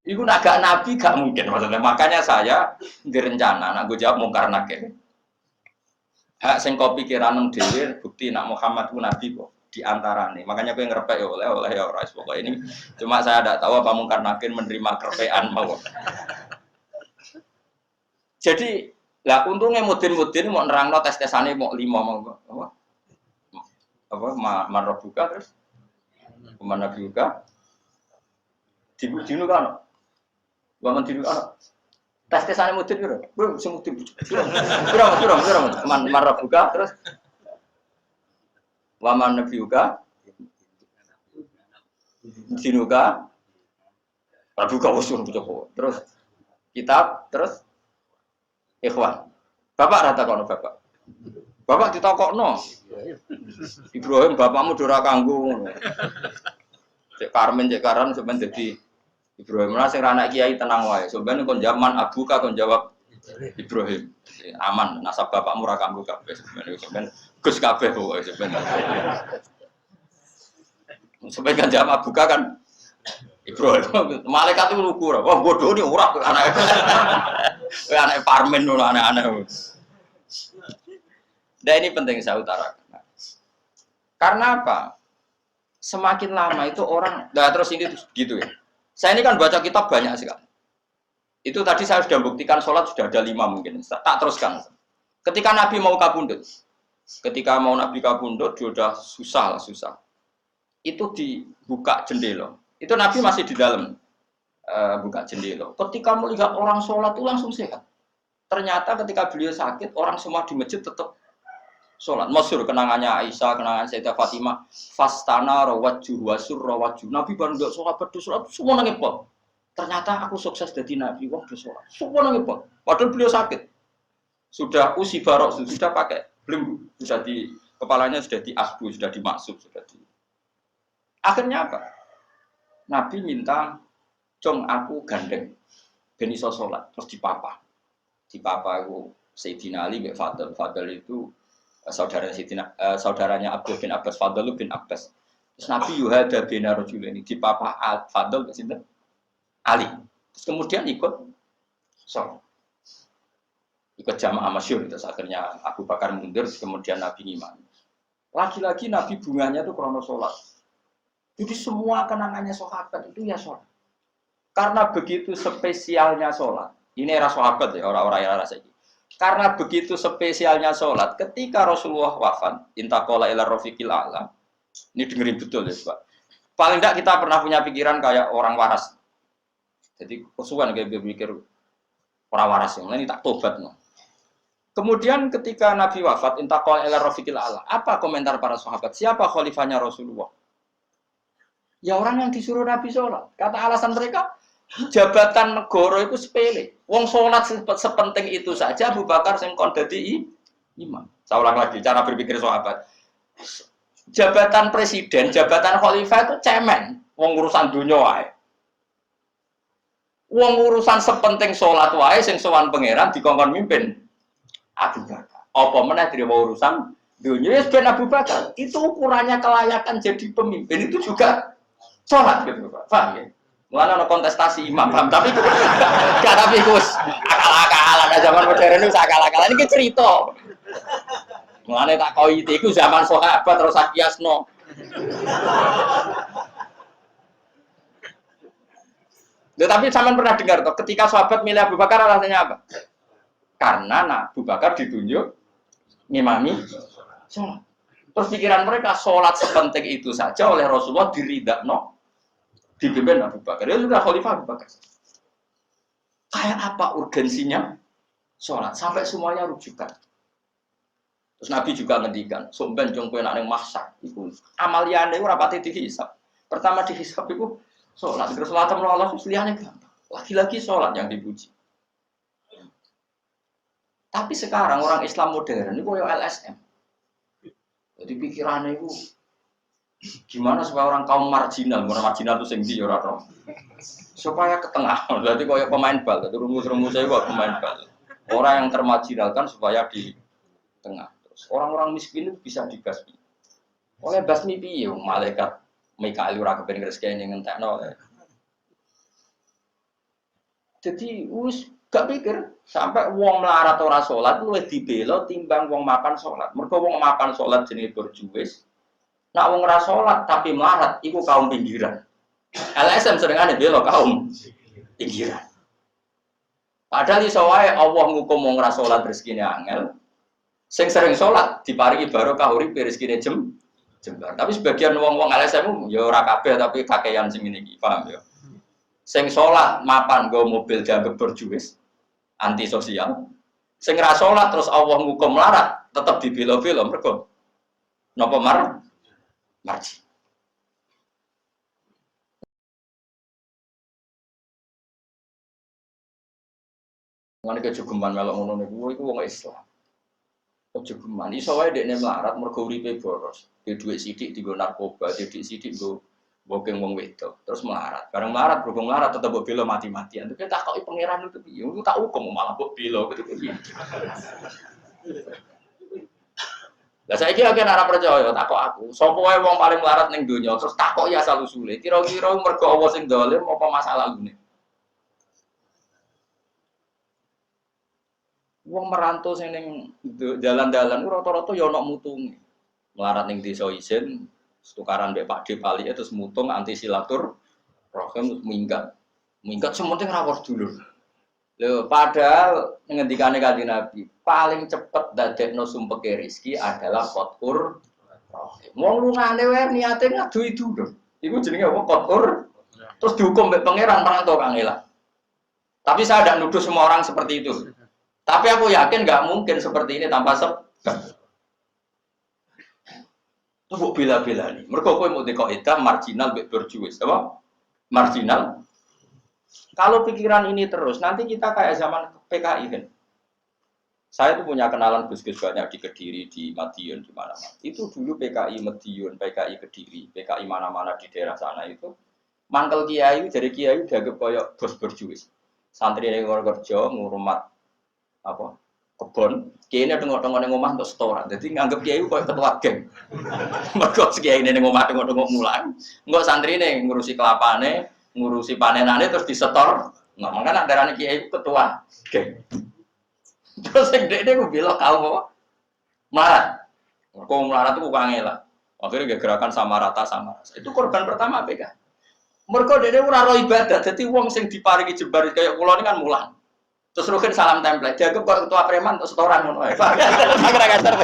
Iku agak nabi gak mungkin maksudnya. Makanya saya direncana, nak gue jawab mungkar nakir. Hak sing kau pikiran dhewe bukti nak Muhammad ku nabi kok di antarane. Makanya gue ngerepek ya oleh ya ora pokoknya ini. Cuma saya tidak tahu apa mungkar nakir menerima kerepean mau. Jadi lah untungnya mudin mau nerangno tes-tesane mau 5 mau apa marah buka terus kemana buka dinu kan waman dinu kan tes-tesane mudin piro bro sing mudin piro marah buka terus waman buka dinu ka buka usul terus kitab terus ikhwan bapak rata kono bapak ditakokno Ibrahim bapakmu dora kanggo ngono. Cek Karmen cek Karan sampeyan dadi Ibrahim ora sing anak kiai tenang wae. Sampeyan kon zaman abuka kon jawab Ibrahim. Aman nasab bapakmu ora kanggo kabeh sampeyan Gus kabeh pokoke sampeyan. Sampeyan kan jawab abuka kan Ibrahim. Malaikat itu lugu ora. Wah bodoh ni ora anake. Kowe anake Parmen ngono aneh-aneh. Dan ini penting saya utarakan. Karena apa? Semakin lama itu orang, nah terus ini gitu ya. Saya ini kan baca kitab banyak sekali. Itu tadi saya sudah buktikan sholat sudah ada 5 mungkin. Tak teruskan. Ketika Nabi mau kabundut, dia udah susah. Itu dibuka jendela. Itu Nabi masih di dalam buka jendela. Ketika melihat orang sholat itu langsung sehat. Ternyata ketika beliau sakit, orang semua di masjid tetap sholat. Masyhur kenangannya Aisyah, kenangan Sayyidah Fatimah, fastana rawajjuh wasur rawajjuh. Nabi baru nggak sholat semua nangis pot. Ternyata aku sukses jadi nabi waktu sholat. Semua nangis pot. Padahal beliau sakit. Sudah usi barok, sudah pakai belenggu, sudah di kepalanya sudah diasbu, sudah dimaksud, sudah di. Akhirnya apa? Nabi minta, "Cong aku gandeng, ben iso sholat." Terus dipapa itu Sayyidina Ali bin Fadl itu saudaranya Abdul bin Abbas, Fadl bin Abbas. Terus Nabi yuhada bin Rajulaini di papa Fadl sinten Ali. Terus kemudian ikut jamaah masyhur itu akhirnya Abu Bakar mundur kemudian Nabi ngimami. Lagi-lagi Nabi bunganya itu krono sholat. Jadi semua kenangannya sahabat itu ya sholat. Karena begitu spesialnya sholat. Ini era sahabat ya orang-orang era saiki. Karena begitu spesialnya sholat, ketika Rasulullah wafat, intaqala ila rafiqil a'la. Ini dengerin betul ya, Pak. Paling tidak kita pernah punya pikiran kayak orang waras. Jadi kesuwen kayak berpikir orang waras yang ini tak tobat no. Kemudian ketika Nabi wafat, intaqala ila rafiqil a'la. Apa komentar para sahabat? Siapa khalifahnya Rasulullah? Ya orang yang disuruh Nabi sholat. Kata alasan mereka, jabatan negara itu sepele. Wong sholat sepenting itu saja Abu Bakar sing kon dadi imam. Saya ulang lagi cara berpikir sahabat. Jabatan presiden, jabatan khalifah itu cemen. Wong urusan dunia wae. Wong urusan sepenting sholat wae sing sowan pangeran dikongkon mimpin Abu Bakar. Apa meneh dire urusan dunia ya ben Abu Bakar. Itu ukurannya kelayakan jadi pemimpin itu juga sholat gitu Pak. Paham ya? Mulane ana kontestasi imam, paham? Tapi gak tapi Gus. Akal-akalan zaman modern itu akal-akalan iki cerita. Mulane tak koi iku zaman sahabat terus akiasno. Tetapi sampean pernah dengar toh ketika sahabat milih Abu Bakar alasannya apa? Karena Abu Bakar ditunjuk ngimami sholat. Terus pikiran mereka sholat sepenting itu saja oleh Rasulullah diridakno dipimpin Abu Bakar. Ya sudah khalifah Abu Bakar. Kayak apa urgensinya sholat sampai semuanya rujukan. Terus Nabi juga ngendikan, "Somben jong kowe nek masak iku amaliyane ora pati dihisab. Pertama dihisab iku sholat. Terus sholat sama Allah liyane gampang. Lagi-lagi sholat yang dipuji." Tapi sekarang orang Islam modern itu koyo LSM. Jadi pikirannya itu gimana supaya orang kaum marginal itu sing ndi ora ora. Supaya ke tengah. Berarti koyo pemain bal, itu rumus-rumusnya kok pemain bal. Orang yang termarginalkan supaya di tengah. Terus orang-orang miskin itu bisa dibasmi. Oleh basmi piye malaikat Mikail ora kepen rezeki ning entekno. Jadi gak pikir sampai wong melarat ora salat luwih dibela timbang wong mapan salat. Mergo wong mapan salat jenenge berjuwis. Nak wong ora salat tapi melarat iku kaum pinggiran. LSM senengane bela kaum pinggiran. Padahal iso wae Allah ngukum wong ora salat rezekine angel. Sing sering salat diparingi barokah urip rezekine jembar. Tapi sebagian wong-wong LSM ya ora kabeh tapi kakean sing ngene iki, paham ya? Sing salat mapan nggo mobil dianggap berjuwis, antisosial. Sing ra salat terus Allah ngukum melarat, tetep dibela-bela mergo napa marji. Ngene kejogeman melok ngono niku iku wong Islam. Kejogeman iso wae dekne melarat mergo uripe boros. Di dhuwit sithik dienggo narkoba, di dhuwit sithik nggo bokeng wong wedok, terus melarat. Bareng melarat, berhubung melarat tetep mbok bela mati-matian. Tapi takoki pangeran itu piye? Aku tak hukum malah mbok bela gitu piye. Lah saiki akeh ora percaya takok aku. Sopo wae wong paling melarat ning donya terus takoki asal usule. Kira-kira mergo Allah sing dolim apa masalah lune? Wong merantau sing ning dalan-dalan rata-rata ya ana mutunge. Melarat ning desa isin tukaran mbek Pak D Pali terus mutung anti silaturahim minggat. Minggat sementing rawuh dulur. Lho padahal ngendikane Kanjeng Nabi, paling cepet dadekno sumpeke rezeki adalah qotkur rahim. Wong lungane wae niate ngadui dulur. Iku jenenge apa qotkur? Terus dihukum mbek pangeran merantau kangelan. Tapi saya tidak nuduh semua orang seperti itu. Tapi aku yakin nggak mungkin seperti ini tanpa sebab. Itu buat bela-bela nih. Mereka kau mau dikoidah marginal berjuis, apa? Marginal. Kalau pikiran ini terus, nanti kita kayak zaman PKI kan. Saya tuh punya kenalan gus-gus banyak di Kediri, di Madiun, di mana-mana. Itu dulu PKI Madiun, PKI Kediri, PKI mana-mana di daerah sana itu. Mangkel kiai, jadi kiai dianggap kayak bos berjuis. Santri yang kerja ngurumat apa? Kebon, kiai ini tengok-tengok ning omah untuk setoran. Jadi nganggep kiai koyo ketua geng. Mergo kiai ini ning omah tengok-tengok mulang, engko santri ini ngurusi kelapane, ngurusi panenane terus disetor. Nah, makanya darane kiai ketua geng. Terus sing dekne ku bilang kaum apa? Melarat. Mergo melarat itu kangelan. Akhirnya gerakan sama rata sama rasa. Itu korban pertama PK. Mergo dekne ora ro ibadah, dadi wong sing diparingi jembar kaya kula ini kan mulang. Terus rukin salam template, jaga kok ketua preman untuk setoran ngono ae. Agar-agar.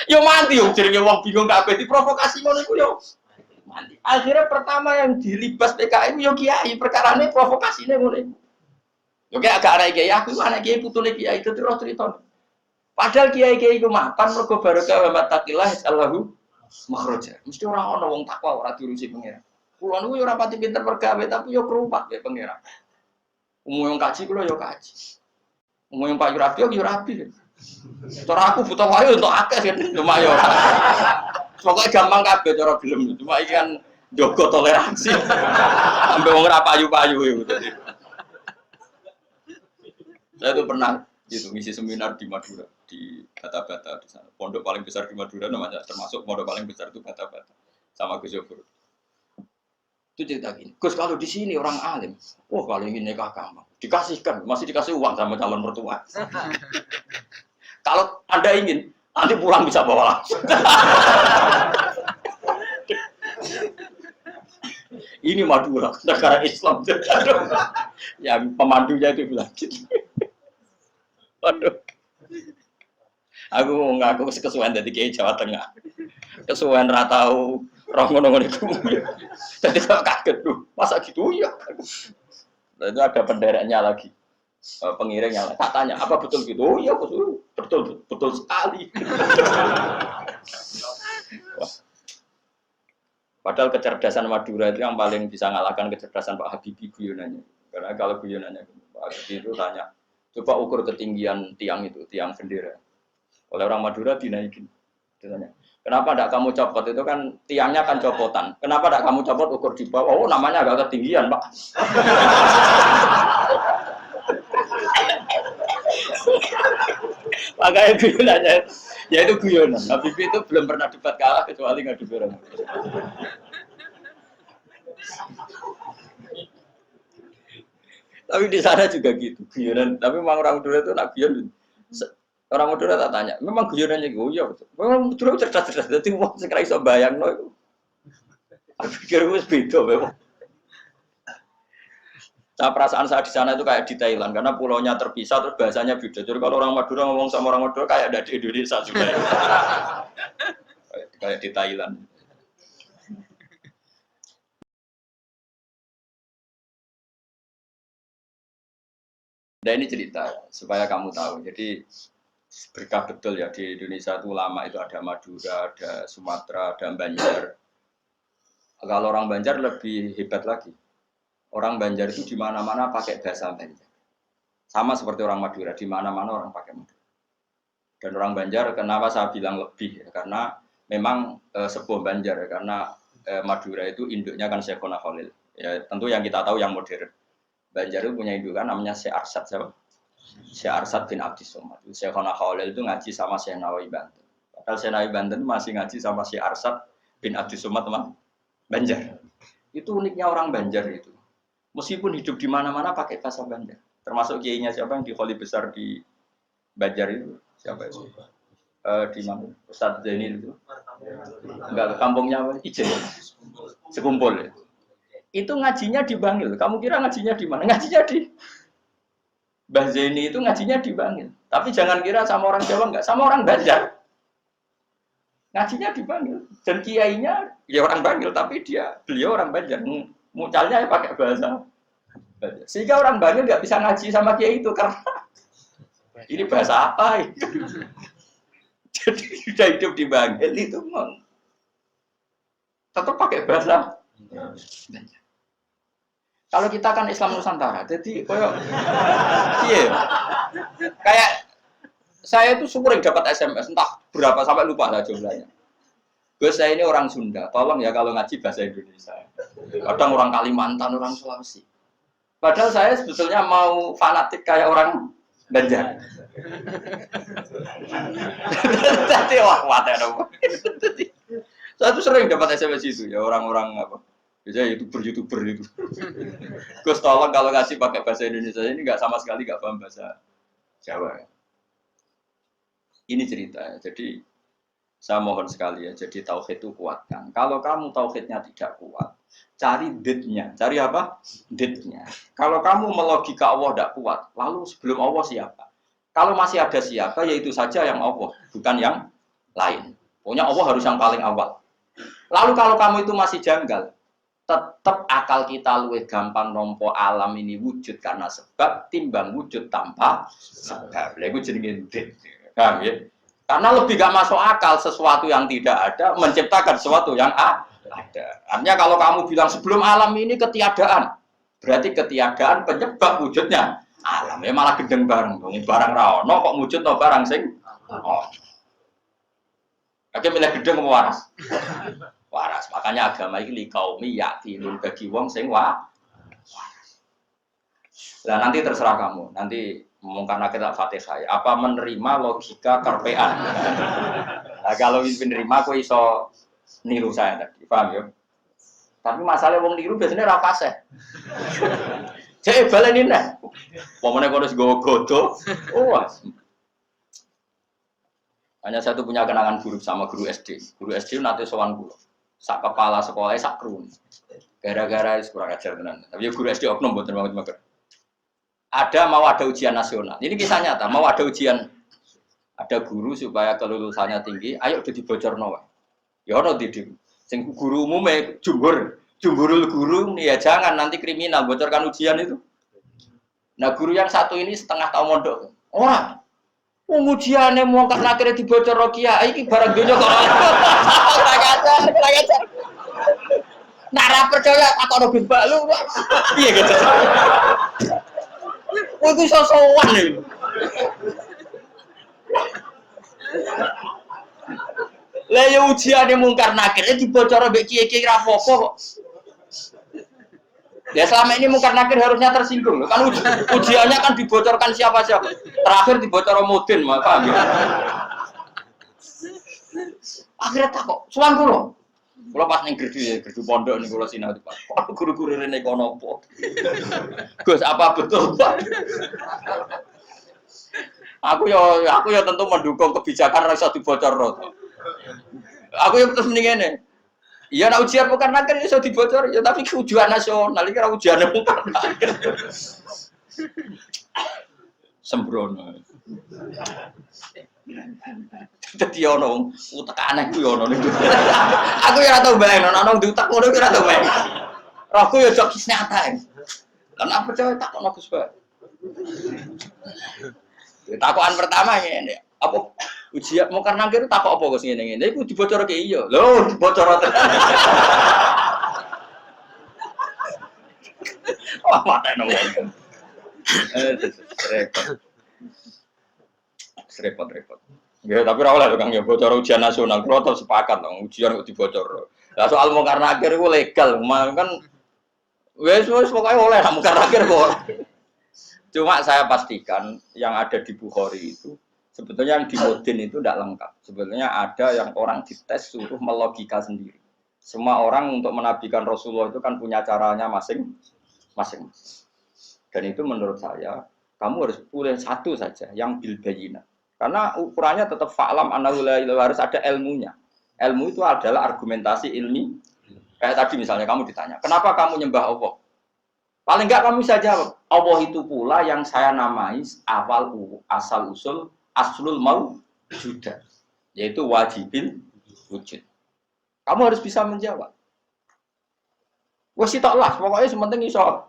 Yo mati yo jenenge wong bingung kabeh diprovokasi ngono iku yo. Mati. Akhirnya pertama yang dilibas PKI yo kiai, perkarane provokasine ngono iku. Yo kayak agak anak kiai aku anak kiai putune kiai itu terus cerita. Padahal kiai-kiai iku mapan mergo barokah wa mattaqillah Allahu makhraja. Mesti ora ana wong takwa ora diurusi pangeran. Kulo niku yo ora pati pinter pergawe tapi yo kerupat ya pangeran. Umum yang kaji kulo yo kaji. Umum yang Pak Yurabi yo Yurabi. Cara aku butuh wae untuk akeh kan cuma yo. Pokoke gampang kabeh cara gelem. Cuma iki kan njogo toleransi. Sampai wong ora payu-payu iku tadi. Saya tuh pernah gitu ngisi seminar di Madura di Bata-Bata di sana. Pondok paling besar di Madura namanya termasuk pondok paling besar itu Bata-Bata sama Gus Yofur. Itu cerita gini, Gus kalau di sini orang alim, wah kalau ingin nikah kamu dikasihkan, masih dikasih uang sama calon mertua. Kalau Anda ingin, nanti pulang bisa bawa langsung. Ini Madura, negara Islam. Yang pemandunya itu bilang gitu. Waduh. Aku ngaku kesuwen dari kiai Jawa Tengah. Kesuwen ra tau roh ngono-ngono iku. Jadi kok kaget tuh. Masa gitu ya? Nah, itu ada pendereknya lagi. Pengiringnya tak tanya, apa betul gitu? Oh iya, betul, betul sekali. Wah. Padahal kecerdasan Madura itu yang paling bisa ngalahkan kecerdasan Pak Habibie guyonannya. Karena kalau guyonannya Pak Habibie itu tanya, coba ukur ketinggian tiang itu, tiang bendera. Oleh orang Madura dinaikin. Ditanya, kenapa tidak kamu copot? Itu kan tiangnya kan copotan. Kenapa tidak kamu copot ukur di bawah? Oh, namanya agak ketinggian, Pak. Makanya guyonannya, ya itu guyonan. Habibie itu belum pernah debat kalah kecuali ngadu orang. Tapi di sana juga gitu, guyonan. Tapi memang orang Madura itu nak guyon. Orang Madura tak tanya, memang guyonannya gitu, ya betul. Memang Madura cerdas-cerdas. Jadi wong sing ra iso bayangno iku. Aku pikir wis beda memang. Nah, perasaan saya di sana itu kayak di Thailand karena pulaunya terpisah terus bahasanya beda. Jadi kalau orang Madura ngomong sama orang Madura kayak ada di Indonesia juga. Kayak di Thailand. Nah ini cerita supaya kamu tahu. Jadi berkah betul ya di Indonesia itu lama itu ada Madura, ada Sumatera, ada Banjar. Kalau orang Banjar lebih hebat lagi. Orang Banjar itu di mana-mana pakai bahasa Banjar. Sama seperti orang Madura, di mana-mana orang pakai Madura. Dan orang Banjar kenapa saya bilang lebih? Karena memang sebuah Banjar karena Madura itu induknya kan Syekhona Khalil. Ya tentu yang kita tahu yang modern. Banjar itu punya indukan namanya Syekh Arsad siapa? Syekh Arsad bin Abdis Somad. Syekhona Khalil itu ngaji sama Syekh Nawawi Banten. Padahal Syekh Nawawi Banten masih ngaji sama Syekh Arsad bin Abdis Somad teman Banjar. Itu uniknya orang Banjar itu. Meskipun hidup di mana-mana pakai bahasa Banjar. Termasuk kiainya siapa yang di Kholi besar di Banjar itu? Siapa itu? Di mana? Ustadz Zainil itu? Enggak, kampungnya apa? Ijen. Sekumpul itu. Itu ngajinya di Bangil. Kamu kira ngajinya di mana? Ngajinya di Mbah Zaini itu ngajinya di Bangil. Tapi jangan kira sama orang Jawa enggak, sama orang Banjar. Ngajinya di Bangil. Dan kiainya ya orang Bangil, tapi beliau orang Banjar. Mucalnya ya pakai bahasa Banjar. Sehingga orang Bangil enggak bisa ngaji sama kiai itu karena ini bahasa apa? Jadi sudah hidup di Bangil itu tetap pakai bahasa Banjar. Kalau kita kan Islam Nusantara, jadi iya, kayak saya itu sering dapat SMS entah berapa sampai lupa lah jumlahnya. Gus saya ini orang Sunda, tolong ya kalau ngaji bahasa Indonesia. Kadang orang Kalimantan, orang Sulawesi. Padahal saya sebetulnya mau fanatik kayak orang Banjar. Jadi wah water dong. Saya tuh sering dapat SMS itu ya orang-orang apa? Biasanya YouTuber itu. Gus tolong kalau ngasih pakai bahasa Indonesia ini nggak sama sekali nggak paham bahasa Jawa. Ini cerita. Jadi saya mohon sekali ya. Jadi tauhid itu kuatkan. Kalau kamu tauhidnya tidak kuat, cari ditnya. Cari apa? Ditnya. Kalau kamu melogika Allah tidak kuat, lalu sebelum Allah siapa? Kalau masih ada siapa, yaitu saja yang Allah, bukan yang lain. Pokoknya Allah harus yang paling awal. Lalu kalau kamu itu masih janggal, tetap akal kita lebih gampang nompo alam ini wujud karena sebab timbang wujud tanpa sebab. Itu jenenge dit. Paham ya? Karena lebih gak masuk akal sesuatu yang tidak ada menciptakan sesuatu yang ada. Artinya kalau kamu bilang sebelum alam ini ketiadaan, berarti ketiadaan penyebab wujudnya alam. Ya malah gendeng bareng. Barang ra ono kok wujud no barang sing oh. Oke milih gendeng apa waras? Waras. Makanya agama ini kaumi yakinun bagi wong sing waras. Nah nanti terserah kamu. Nanti karena kita Fatihah. Apa menerima logika karpean? Nah, kalau menerima aku iso niru saya tadi. Paham ya? Tapi masalah wong niru biasanya ra fasih. Cek balenin nih. Pomone kono godo. Oh. Hanya satu punya kenangan buruk sama guru SD. Guru SD nanti sowan kula. Sak kepala sekolah sak kru. Gara-gara kurang ajar tenan. Tapi guru SD oknum mboten banget. Mau ada ujian nasional. Ini kisah nyata, mau ada ujian. Ada guru supaya kelulusannya tinggi, ayo udah dibocorno wae. Ya ono didik. Sing guru umume jumhurul guru ya jangan nanti kriminal bocorkan ujian itu. Nah, guru yang satu ini setengah tahun mondok. Ora. Wong ujiane mau kan akhirnya dibocor kiai iki barang donya kok. Ora ngajar. Nah, ra percaya takono Gus Bak lu. Piye gitu. Itu sosokan itu. Lah ya ujiane mungkar nakir dibocor mbek kiye-kiye ra apa-apa kok. Ya selama ini mungkar nakir harusnya tersinggung. Kan ujiannya kan dibocorkan siapa-siapa. Terakhir dibocor Mudin, paham ya? Akhirnya takok, "Suwan kula. Kalau pas ning gerdu pondok ning kula sinau Pak. Kok guru-guru rene kono apa? Gus apa betul Pak? Aku ya tentu mendukung kebijakan ra iso dibocorno. Aku ya terus mending ngene. Iya nak ujian bukan nakir iso dibocor ya tapi ujian nasional iki ra ujian bukan nakir. Sembrono. Dadi ono utek aneh ku yo ono. Aku ya ora tau bayang ono diutak ngono ki ora tau bayang. Aku ya jok nyata. Karena percaya tak ono Gus Pak. Takokan pertama ngene, apa ujian mau karena kira takok apa Gus ngene-ngene iku dibocorke iya. Lho, dibocor tenan. Wah, mateno wong. Repot. Ya, tapi ora oleh Kang ya bocor ujian nasional. Kulo tetep sepakat dong ujian kok dibocor. Lah soal mungkar nakir iku legal, kan wis pokoke oleh mungkar nakir kok. Cuma saya pastikan yang ada di Bukhari itu sebetulnya yang di Modin itu tidak lengkap. Sebetulnya ada yang orang dites suruh melogika sendiri. Semua orang untuk menabikan Rasulullah itu kan punya caranya masing-masing. Dan itu menurut saya kamu harus pilih satu saja yang bil bayyinah. Karena ukurannya tetap fa'lam annahu la ilaha harus ada ilmunya. Ilmu itu adalah argumentasi ilmi. Kayak tadi misalnya kamu ditanya, "Kenapa kamu nyembah Allah?" Paling enggak kamu bisa jawab, Allah itu pula yang saya namai asal usul aslul mawjudah, yaitu wajibil wujud. Kamu harus bisa menjawab. Wes sitok lah, pokoknya sementing iso